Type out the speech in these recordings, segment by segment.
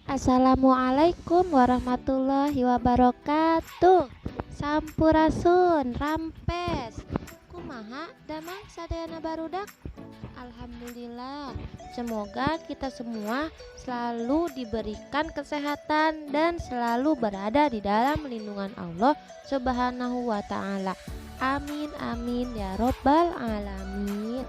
Assalamualaikum warahmatullahi wabarakatuh. Sampurasun rampes. Kumaha damang sadayana barudak. Alhamdulillah. Semoga kita semua selalu diberikan kesehatan dan selalu berada di dalam lindungan Allah Subhanahu wa taala. Amin amin ya robbal alamin.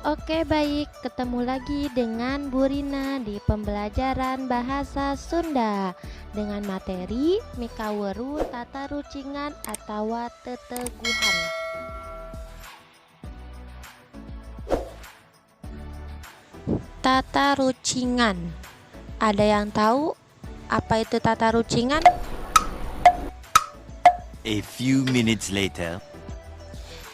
Oke baik, ketemu lagi dengan Bu Rina di pembelajaran bahasa Sunda dengan materi Mikaweru Tata Rucingan atau Teteguhan. Tata Rucingan. Ada yang tahu apa itu tata rucingan? A few minutes later.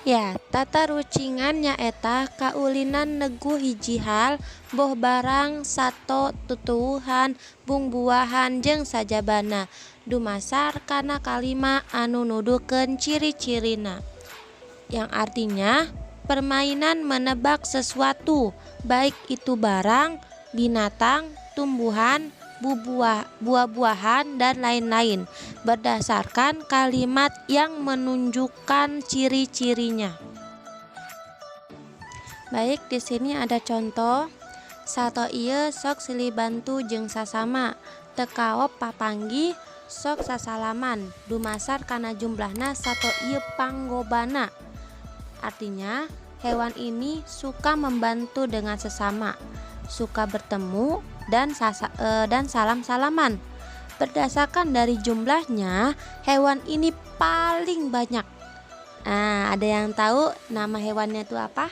Ya, tata rucingan nyaeta kaulinan negu hiji hal, boh barang, sato, tutuwuhan, bungbuahan jeung sajabana. Dumasar kana kalima anu nuduhkeun ciri-cirina. Yang artinya permainan menebak sesuatu, baik itu barang, binatang, tumbuhan, buah-buahan dan lain-lain berdasarkan kalimat yang menunjukkan ciri-cirinya. Baik, di sini ada contoh. Sato ieu sok silih bantu jeung sasama, teu kaop papanggih sok sasalaman. Dumasar kana jumlahna sato ieu panggobana. Artinya, hewan ini suka membantu dengan sesama, suka bertemu dan salam-salaman. Berdasarkan dari jumlahnya, hewan ini paling banyak. Nah, ada yang tahu nama hewannya itu apa?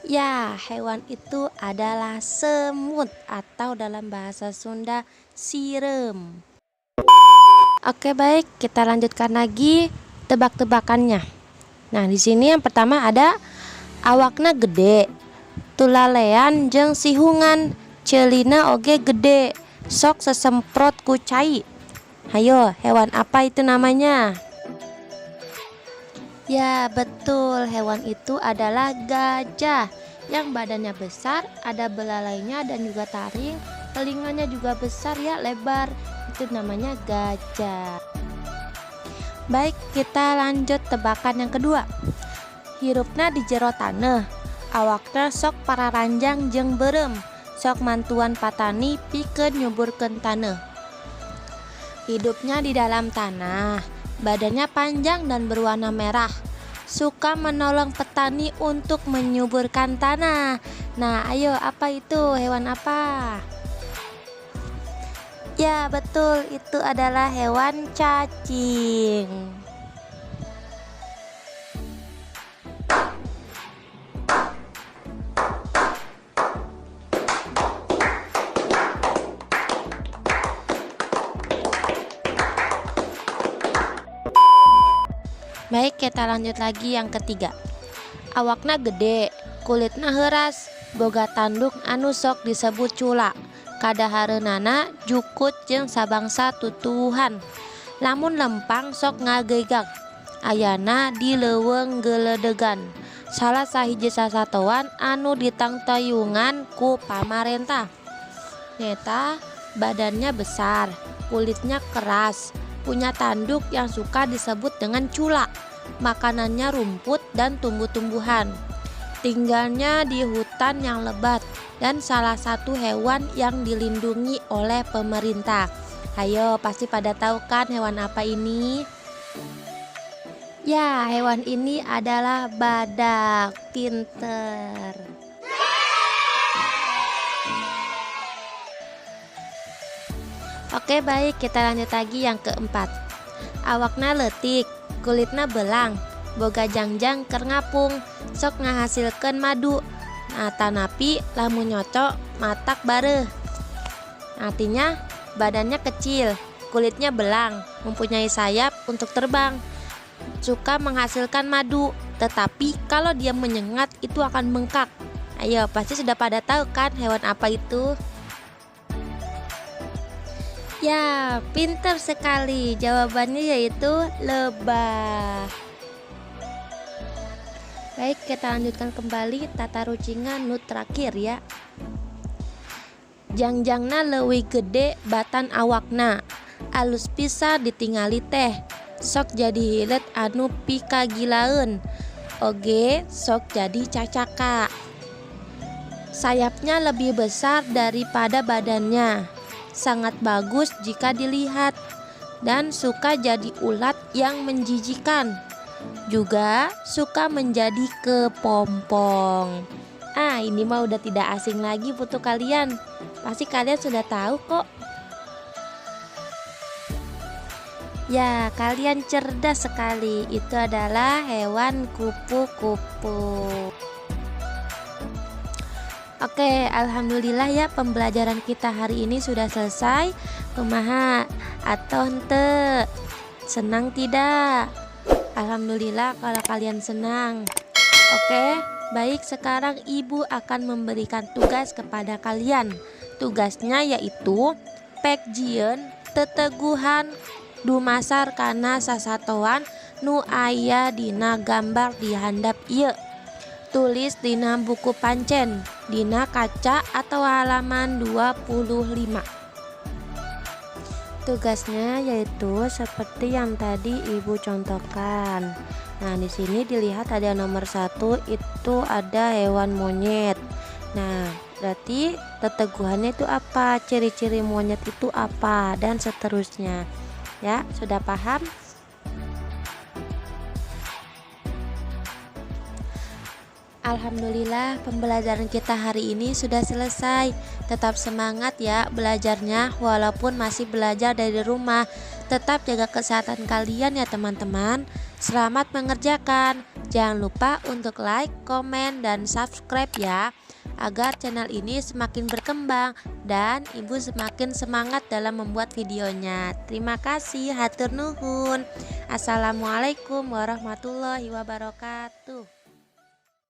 Ya, hewan itu adalah semut atau dalam bahasa Sunda sirem. Oke, baik, kita lanjutkan lagi tebak-tebakannya. Nah, di sini yang pertama ada awakna gede, tulalean jeung sihungan, ceulina oge gede, sok sesemprot ku cai. Hayo, hewan apa itu namanya? Ya, betul, hewan itu adalah gajah yang badannya besar, ada belalainya dan juga taring, telinganya juga besar ya, lebar. Itu namanya gajah. Baik, kita lanjut tebakan yang kedua. Hirupna di jero taneuh, awakna sok pararanjang jeung beureum, sok mantuan patani pikeun nyuburkeun taneuh. Hidupnya di dalam tanah, badannya panjang dan berwarna merah, suka menolong petani untuk menyuburkan tanah. Nah, ayo, apa itu? Hewan apa? Ya, betul, itu adalah hewan cacing. Baik, kita lanjut lagi yang ketiga. Awakna gede, kulitna heuras, boga tanduk anu sok disebut cula. Kadahareunana jukut jeung sabangsa tutuwuhan. Lamun lempang sok ngageigag. Ayana di leuweung geledegan. Salah sahiji sasatoan anu ditangtayungan ku pamarentah. Nyata badannya besar, kulitnya keras, punya tanduk yang suka disebut dengan cula. Makanannya rumput dan tumbuh-tumbuhan. Tinggalnya di hutan yang lebat dan salah satu hewan yang dilindungi oleh pemerintah. Ayo, pasti pada tahu kan hewan apa ini? Ya, hewan ini adalah badak. Pinter. Oke, baik, kita lanjut lagi yang keempat. Awakna leutik, kulitna belang, boga jangjang keur ngapung, sok ngahasilkeun madu. Nah, tanapi lamun nyocok matak bareuh. Artinya badannya kecil, kulitnya belang, mempunyai sayap untuk terbang, suka menghasilkan madu. Tetapi kalau dia menyengat itu akan bengkak. Ayo, pasti sudah pada tahu kan hewan apa itu? Ya, pintar sekali. Jawabannya yaitu lebah. Baik, kita lanjutkan kembali tata rucingan nu terakhir ya. Jangjangna leuwih gede batan awakna, alus pisah ditingali teh, sok jadi hilet anu pikagilaeun, oge sok jadi cacaka. Sayapnya lebih besar daripada badannya, sangat bagus jika dilihat, dan suka jadi ulat yang menjijikan. Juga suka menjadi kepompong. Ini mah udah tidak asing lagi untuk kalian. Pasti kalian sudah tahu kok. Ya, kalian cerdas sekali. Itu adalah hewan kupu-kupu. Oke, alhamdulillah ya, pembelajaran kita hari ini sudah selesai. Kumaha atau henteu? Senang tidak? Alhamdulillah kalau kalian senang. Oke, baik, sekarang ibu akan memberikan tugas kepada kalian. Tugasnya yaitu pekjieun teteguhan dumasar kana sasatoan nu aya dina gambar di handap ieu. Tulis dina buku pancen dina kaca atau halaman 25. Tugasnya yaitu seperti yang tadi ibu contohkan. Nah, di sini dilihat ada nomor 1, itu ada hewan monyet. Nah, berarti teteguhannya itu apa? Ciri-ciri monyet itu apa? Dan seterusnya. Ya, sudah paham? Alhamdulillah, pembelajaran kita hari ini sudah selesai. Tetap semangat ya belajarnya, walaupun masih belajar dari rumah. Tetap jaga kesehatan kalian ya teman-teman. Selamat mengerjakan. Jangan lupa untuk like, komen, dan subscribe ya, agar channel ini semakin berkembang dan ibu semakin semangat dalam membuat videonya. Terima kasih, hatur nuhun. Assalamualaikum warahmatullahi wabarakatuh.